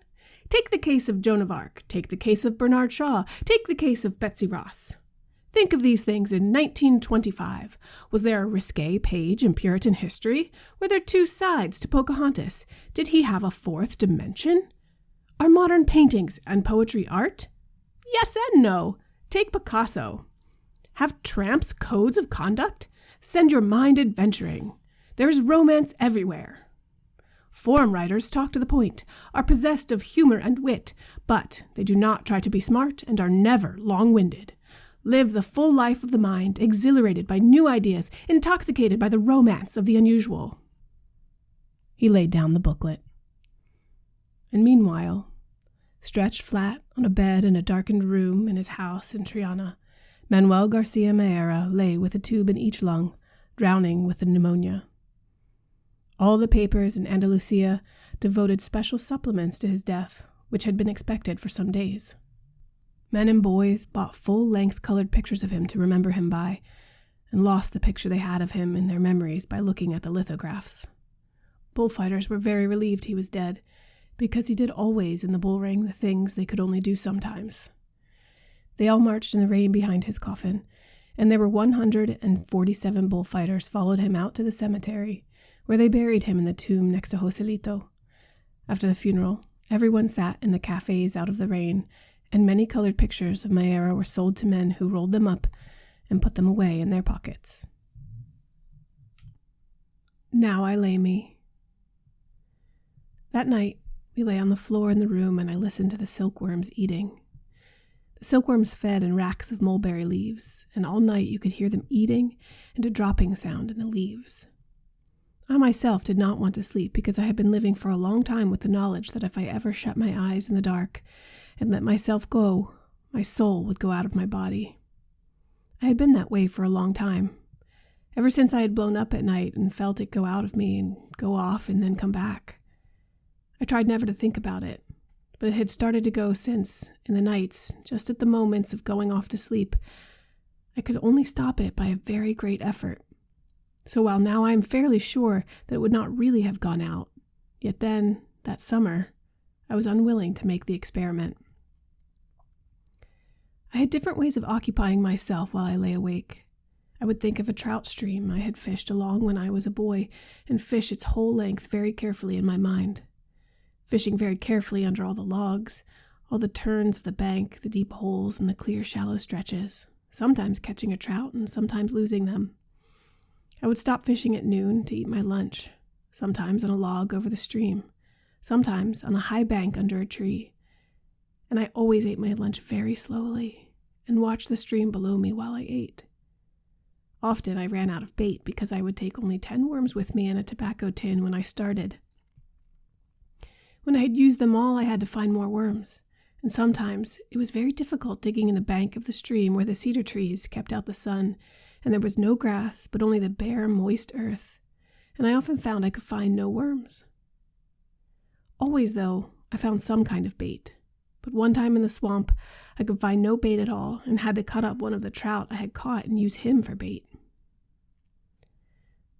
Take the case of Joan of Arc. Take the case of Bernard Shaw. Take the case of Betsy Ross. Think of these things in 1925. Was there a risque page in Puritan history? Were there two sides to Pocahontas? Did he have a fourth dimension? Are modern paintings and poetry art? Yes and no. Take Picasso. Have tramps codes of conduct? Send your mind adventuring. There is romance everywhere. Forum writers talk to the point, are possessed of humor and wit, but they do not try to be smart and are never long-winded. Live the full life of the mind, exhilarated by new ideas, intoxicated by the romance of the unusual. He laid down the booklet. And meanwhile, stretched flat on a bed in a darkened room in his house in Triana, Manuel Garcia Mayera lay with a tube in each lung, drowning with the pneumonia. All the papers in Andalusia devoted special supplements to his death, which had been expected for some days. Men and boys bought full-length colored pictures of him to remember him by, and lost the picture they had of him in their memories by looking at the lithographs. Bullfighters were very relieved he was dead, because he did always in the bull ring the things they could only do sometimes. They all marched in the rain behind his coffin, and there were 147 bullfighters followed him out to the cemetery, where they buried him in the tomb next to Joselito. After the funeral, everyone sat in the cafes out of the rain, and many colored pictures of Mayera were sold to men who rolled them up and put them away in their pockets. Now I lay me. That night, we lay on the floor in the room and I listened to the silkworms eating. The silkworms fed in racks of mulberry leaves, and all night you could hear them eating and a dropping sound in the leaves. I myself did not want to sleep because I had been living for a long time with the knowledge that if I ever shut my eyes in the dark and let myself go, my soul would go out of my body. I had been that way for a long time, ever since I had blown up at night and felt it go out of me and go off and then come back. I tried never to think about it, but it had started to go since, in the nights, just at the moments of going off to sleep, I could only stop it by a very great effort. So while now I am fairly sure that it would not really have gone out, yet then, that summer, I was unwilling to make the experiment. I had different ways of occupying myself while I lay awake. I would think of a trout stream I had fished along when I was a boy and fish its whole length very carefully in my mind. Fishing very carefully under all the logs, all the turns of the bank, the deep holes and the clear shallow stretches, sometimes catching a trout and sometimes losing them. I would stop fishing at noon to eat my lunch, sometimes on a log over the stream, sometimes on a high bank under a tree. And I always ate my lunch very slowly and watched the stream below me while I ate. Often I ran out of bait because I would take only 10 worms with me in a tobacco tin when I started. When I had used them all, I had to find more worms, and sometimes it was very difficult digging in the bank of the stream where the cedar trees kept out the sun, and there was no grass, but only the bare, moist earth, and I often found I could find no worms. Always, though, I found some kind of bait, but one time in the swamp, I could find no bait at all and had to cut up one of the trout I had caught and use him for bait.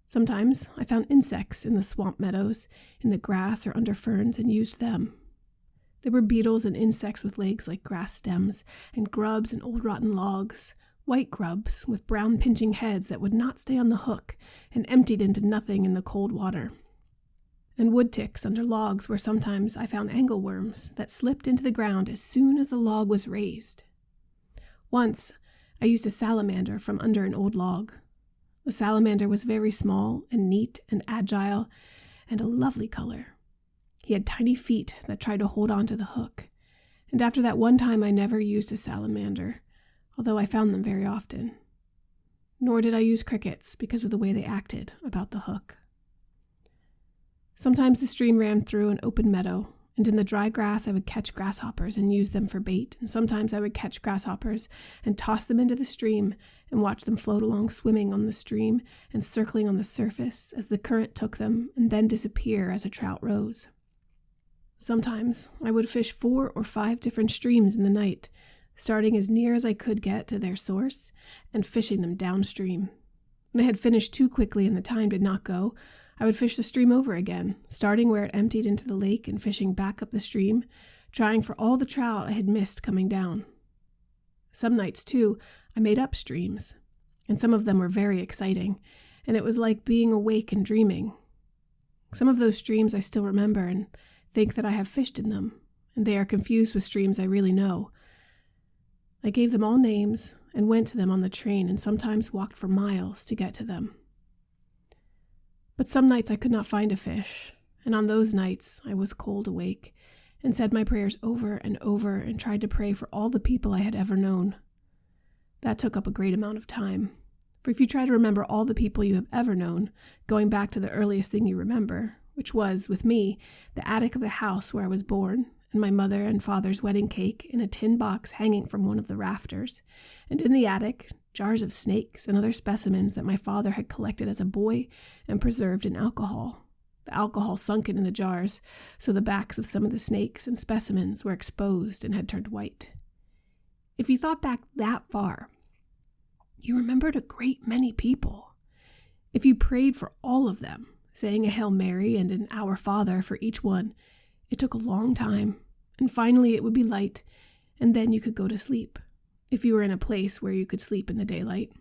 Sometimes I found insects in the swamp meadows, in the grass or under ferns, and used them. There were beetles and insects with legs like grass stems, and grubs and old rotten logs, white grubs with brown pinching heads that would not stay on the hook and emptied into nothing in the cold water, and wood ticks under logs where sometimes I found angleworms that slipped into the ground as soon as the log was raised. Once I used a salamander from under an old log. The salamander was very small and neat and agile and a lovely color. He had tiny feet that tried to hold on to the hook, and after that one time I never used a salamander, although I found them very often. Nor did I use crickets because of the way they acted about the hook. Sometimes the stream ran through an open meadow, and in the dry grass I would catch grasshoppers and use them for bait, and sometimes I would catch grasshoppers and toss them into the stream and watch them float along swimming on the stream and circling on the surface as the current took them and then disappear as a trout rose. Sometimes I would fish 4 or 5 different streams in the night, starting as near as I could get to their source and fishing them downstream. When I had finished too quickly and the time did not go, I would fish the stream over again, starting where it emptied into the lake and fishing back up the stream, trying for all the trout I had missed coming down. Some nights, too, I made up streams, and some of them were very exciting, and it was like being awake and dreaming. Some of those streams I still remember and think that I have fished in them, and they are confused with streams I really know. I gave them all names and went to them on the train and sometimes walked for miles to get to them. But some nights I could not find a fish, and on those nights I was cold awake and said my prayers over and over and tried to pray for all the people I had ever known. That took up a great amount of time, for if you try to remember all the people you have ever known, going back to the earliest thing you remember, which was, with me, the attic of the house where I was born, and my mother and father's wedding cake in a tin box hanging from one of the rafters, and in the attic, jars of snakes and other specimens that my father had collected as a boy and preserved in alcohol, the alcohol sunken in the jars, so the backs of some of the snakes and specimens were exposed and had turned white. If you thought back that far, you remembered a great many people. If you prayed for all of them, saying a Hail Mary and an Our Father for each one, it took a long time, and finally it would be light, and then you could go to sleep, if you were in a place where you could sleep in the daylight.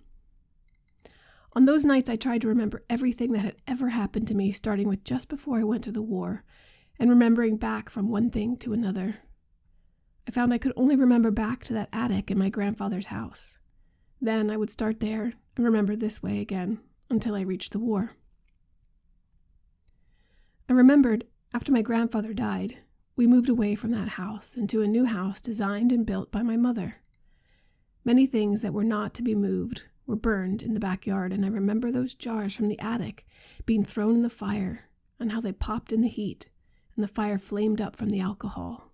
On those nights I tried to remember everything that had ever happened to me, starting with just before I went to the war, and remembering back from one thing to another. I found I could only remember back to that attic in my grandfather's house. Then I would start there and remember this way again until I reached the war. I remembered after my grandfather died, we moved away from that house into a new house designed and built by my mother. Many things that were not to be moved were burned in the backyard, and I remember those jars from the attic being thrown in the fire and how they popped in the heat and the fire flamed up from the alcohol.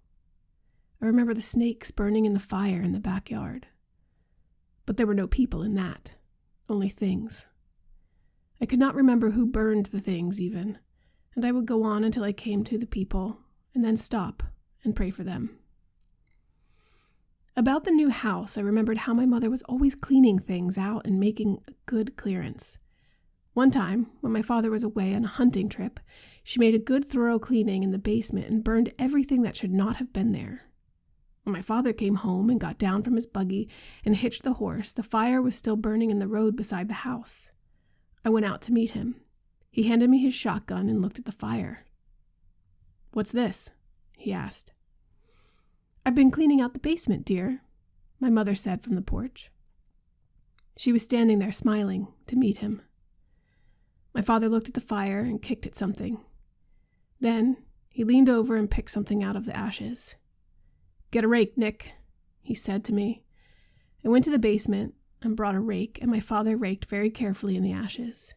I remember the snakes burning in the fire in the backyard. But there were no people in that, only things. I could not remember who burned the things even, and I would go on until I came to the people, and then stop and pray for them. About the new house, I remembered how my mother was always cleaning things out and making a good clearance. One time, when my father was away on a hunting trip, she made a good thorough cleaning in the basement and burned everything that should not have been there. When my father came home and got down from his buggy and hitched the horse, the fire was still burning in the road beside the house. I went out to meet him. He handed me his shotgun and looked at the fire. "What's this?" he asked. "I've been cleaning out the basement, dear," my mother said from the porch. She was standing there smiling to meet him. My father looked at the fire and kicked at something. Then he leaned over and picked something out of the ashes. "Get a rake, Nick," he said to me. I went to the basement and brought a rake, and my father raked very carefully in the ashes.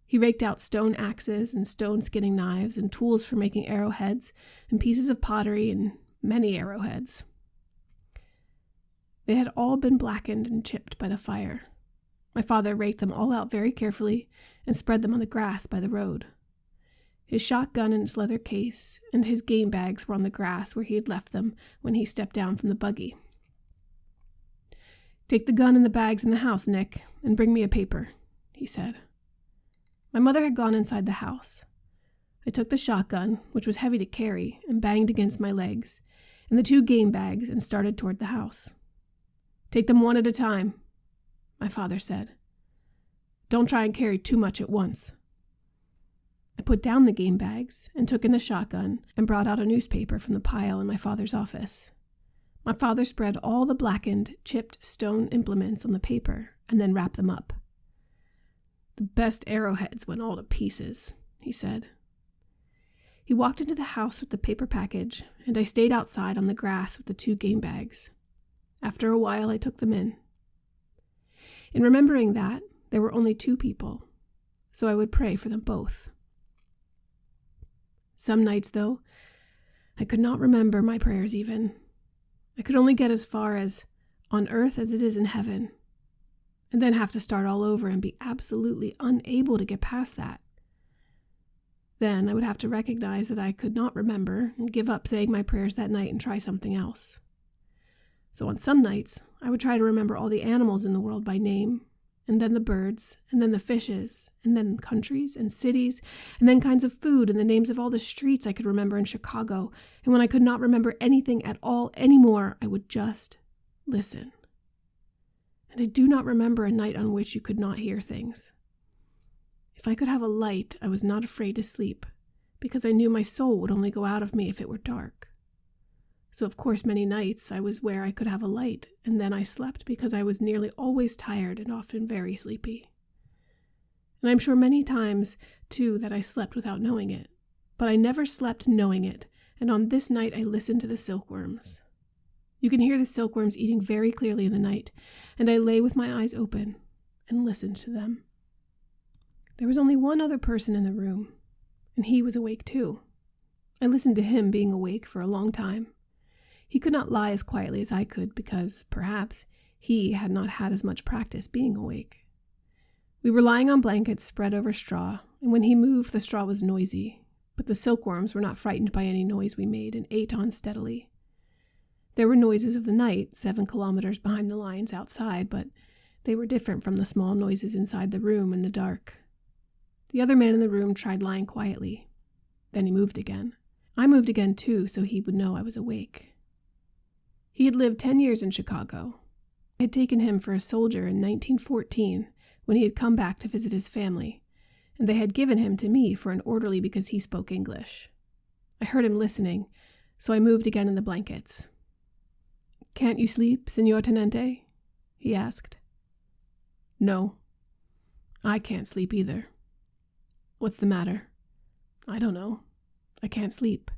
He raked out stone axes and stone skinning knives and tools for making arrowheads and pieces of pottery and many arrowheads. They had all been blackened and chipped by the fire. My father raked them all out very carefully and spread them on the grass by the road. His shotgun in its leather case and his game bags were on the grass where he had left them when he stepped down from the buggy. "Take the gun and the bags in the house, Nick, and bring me a paper," he said. My mother had gone inside the house. I took the shotgun, which was heavy to carry, and banged against my legs, and the 2 game bags and started toward the house. "Take them one at a time," my father said. "Don't try and carry too much at once." I put down the game bags and took in the shotgun and brought out a newspaper from the pile in my father's office. My father spread all the blackened, chipped stone implements on the paper and then wrapped them up. The best arrowheads went all to pieces, he said. He walked into the house with the paper package, and I stayed outside on the grass with the 2 game bags. After a while, I took them in. In remembering that, there were only 2 people, so I would pray for them both. Some nights, though, I could not remember my prayers even. I could only get as far as, on earth as it is in heaven, and then have to start all over and be absolutely unable to get past that. Then I would have to recognize that I could not remember and give up saying my prayers that night and try something else. So on some nights, I would try to remember all the animals in the world by name, and then the birds, and then the fishes, and then countries and cities, and then kinds of food and the names of all the streets I could remember in Chicago. And when I could not remember anything at all anymore, I would just listen. And I do not remember a night on which you could not hear things. If I could have a light, I was not afraid to sleep, because I knew my soul would only go out of me if it were dark. So of course many nights I was where I could have a light, and then I slept because I was nearly always tired and often very sleepy. And I'm sure many times, too, that I slept without knowing it, but I never slept knowing it, and on this night I listened to the silkworms. You can hear the silkworms eating very clearly in the night, and I lay with my eyes open and listened to them. There was only one other person in the room, and he was awake too. I listened to him being awake for a long time. He could not lie as quietly as I could because, perhaps, he had not had as much practice being awake. We were lying on blankets spread over straw, and when he moved, the straw was noisy, but the silkworms were not frightened by any noise we made and ate on steadily. There were noises of the night 7 kilometers behind the lines outside, but they were different from the small noises inside the room in the dark. The other man in the room tried lying quietly. Then he moved again. I moved again too, so he would know I was awake. He had lived 10 years in Chicago. I had taken him for a soldier in 1914 when he had come back to visit his family, and they had given him to me for an orderly because he spoke English. I heard him listening, so I moved again in the blankets. "Can't you sleep, Señor Tenente?" he asked. "No. I can't sleep either." "What's the matter?" "I don't know. I can't sleep."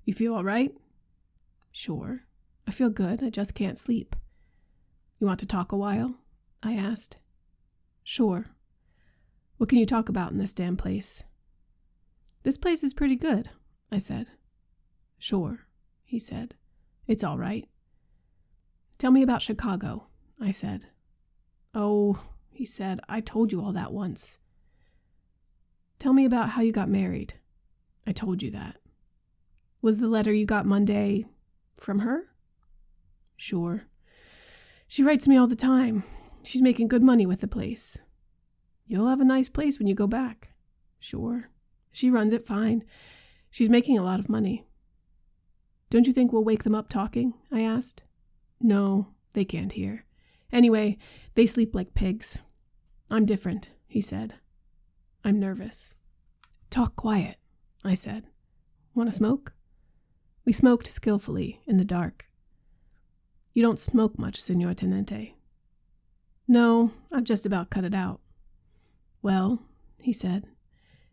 "You feel all right?" "Sure. I feel good. I just can't sleep." "You want to talk a while?" I asked. "Sure. What can you talk about in this damn place?" "This place is pretty good," I said. "Sure," he said. "It's all right." "Tell me about Chicago," I said. "Oh," he said, "I told you all that once." "Tell me about how you got married." "I told you that." "Was the letter you got Monday from her?" "Sure. She writes me all the time. She's making good money with the place." "You'll have a nice place when you go back." "Sure. She runs it fine. She's making a lot of money." "Don't you think we'll wake them up talking?" I asked. "No, they can't hear. Anyway, they sleep like pigs." "I'm different," he said. "I'm nervous." "Talk quiet," I said. "Want to smoke?" We smoked skillfully in the dark. "You don't smoke much, Señor Tenente." "No, I've just about cut it out." "Well," he said,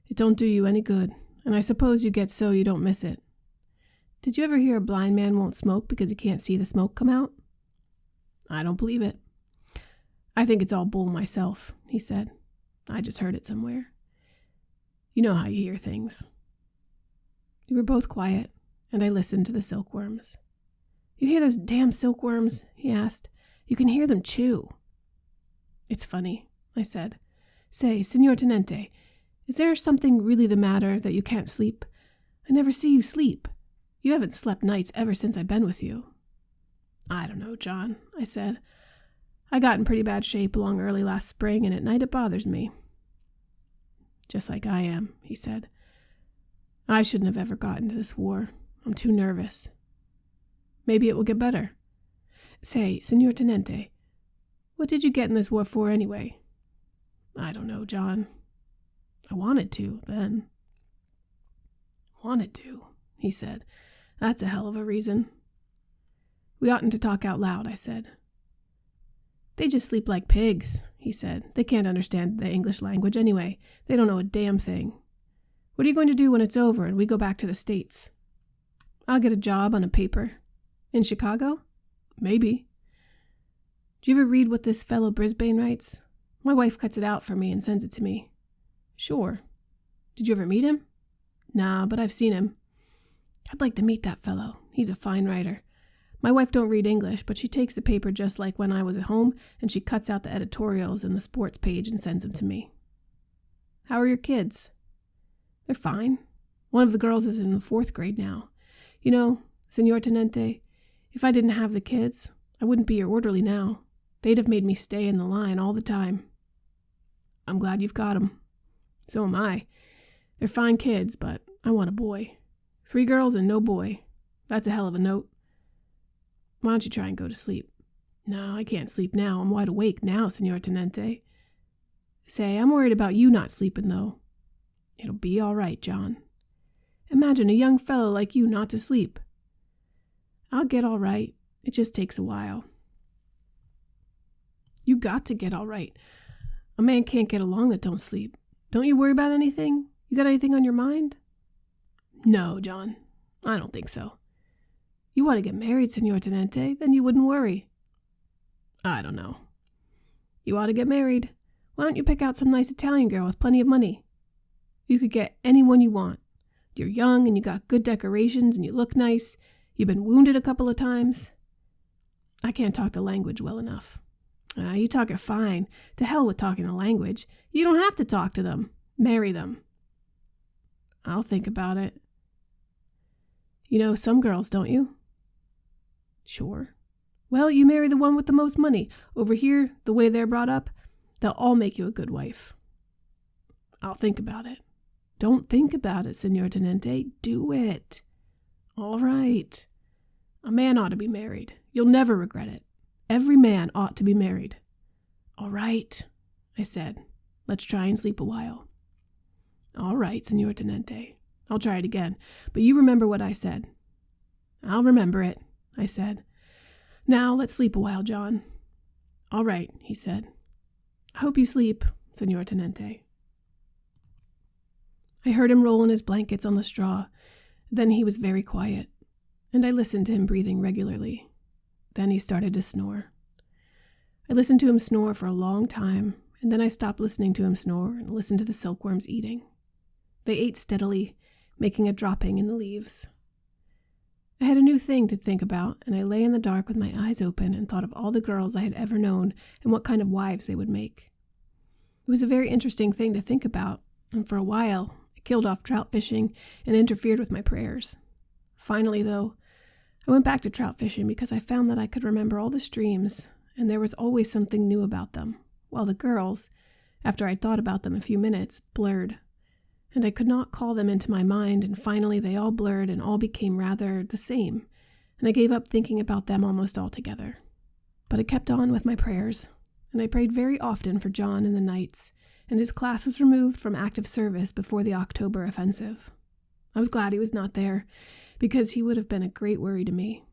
"it don't do you any good, and I suppose you get so you don't miss it. Did you ever hear a blind man won't smoke because he can't see the smoke come out?" "I don't believe it." "I think it's all bull myself," he said. "I just heard it somewhere. You know how you hear things." We were both quiet, and I listened to the silkworms. "You hear those damn silkworms?" he asked. "You can hear them chew." "It's funny," I said. "Say, Señor Tenente, is there something really the matter that you can't sleep? I never see you sleep. You haven't slept nights ever since I've been with you." "I don't know, John," I said. "I got in pretty bad shape along early last spring, and at night it bothers me." "Just like I am," he said. "I shouldn't have ever got into this war. I'm too nervous." "Maybe it will get better." "Say, Señor Tenente, what did you get in this war for anyway?" "I don't know, John. I wanted to, then." "Wanted to," he said. "That's a hell of a reason." "We oughtn't to talk out loud," I said. They just sleep like pigs, he said. They can't understand the English language anyway. They don't know a damn thing. What are you going to do when it's over and we go back to the States? I'll get a job on a paper. In Chicago? Maybe. Do you ever read what this fellow Brisbane writes? My wife cuts it out for me and sends it to me. Sure. Did you ever meet him? Nah, but I've seen him. I'd like to meet that fellow. He's a fine writer. My wife don't read English, but she takes the paper just like when I was at home, and she cuts out the editorials and the sports page and sends them to me. How are your kids? They're fine. One of the girls is in the 4th grade now. You know, Senor Tenente, if I didn't have the kids, I wouldn't be your orderly now. They'd have made me stay in the line all the time. I'm glad you've got 'em. So am I. They're fine kids, but I want a boy. 3 girls and no boy. That's a hell of a note. Why don't you try and go to sleep? No, I can't sleep now. I'm wide awake now, Senor Tenente. Say, I'm worried about you not sleeping, though. It'll be all right, John. Imagine a young fellow like you not to sleep. I'll get all right. It just takes a while. You got to get all right. A man can't get along that don't sleep. Don't you worry about anything? You got anything on your mind? No, John. I don't think so. You want to get married, Senor Tenente, then you wouldn't worry. I don't know. You ought to get married. Why don't you pick out some nice Italian girl with plenty of money? You could get anyone you want. You're young and you got good decorations and you look nice. You've been wounded a couple of times. I can't talk the language well enough. You talk it fine. To hell with talking the language. You don't have to talk to them. Marry them. I'll think about it. You know some girls, don't you? Sure. Well, you marry the one with the most money. Over here, the way they're brought up, they'll all make you a good wife. I'll think about it. Don't think about it, Senor Tenente. Do it. All right. A man ought to be married. You'll never regret it. Every man ought to be married. All right, I said. Let's try and sleep a while. All right, Senor Tenente. I'll try it again, but you remember what I said. I'll remember it, I said. Now let's sleep a while, John. All right, he said. I hope you sleep, Senor Tenente. I heard him roll in his blankets on the straw. Then he was very quiet, and I listened to him breathing regularly. Then he started to snore. I listened to him snore for a long time, and then I stopped listening to him snore and listened to the silkworms eating. They ate steadily, making a dropping in the leaves. I had a new thing to think about, and I lay in the dark with my eyes open and thought of all the girls I had ever known and what kind of wives they would make. It was a very interesting thing to think about, and for a while I killed off trout fishing and interfered with my prayers. Finally, though, I went back to trout fishing because I found that I could remember all the streams, and there was always something new about them, while the girls, after I'd thought about them a few minutes, blurred. And I could not call them into my mind, and finally they all blurred and all became rather the same, and I gave up thinking about them almost altogether. But I kept on with my prayers, and I prayed very often for John in the nights, and his class was removed from active service before the October offensive. I was glad he was not there, because he would have been a great worry to me.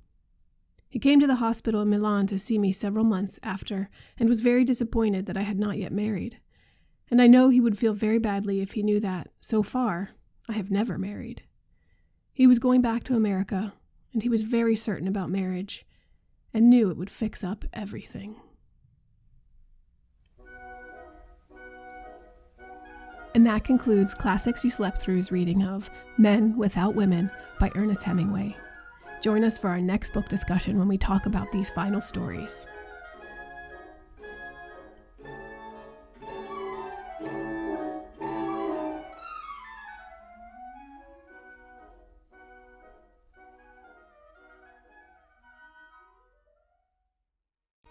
He came to the hospital in Milan to see me several months after, and was very disappointed that I had not yet married. And I know he would feel very badly if he knew that, so far, I have never married. He was going back to America, and he was very certain about marriage, and knew it would fix up everything. And that concludes Classics You Slept Through's reading of Men Without Women by Ernest Hemingway. Join us for our next book discussion when we talk about these final stories.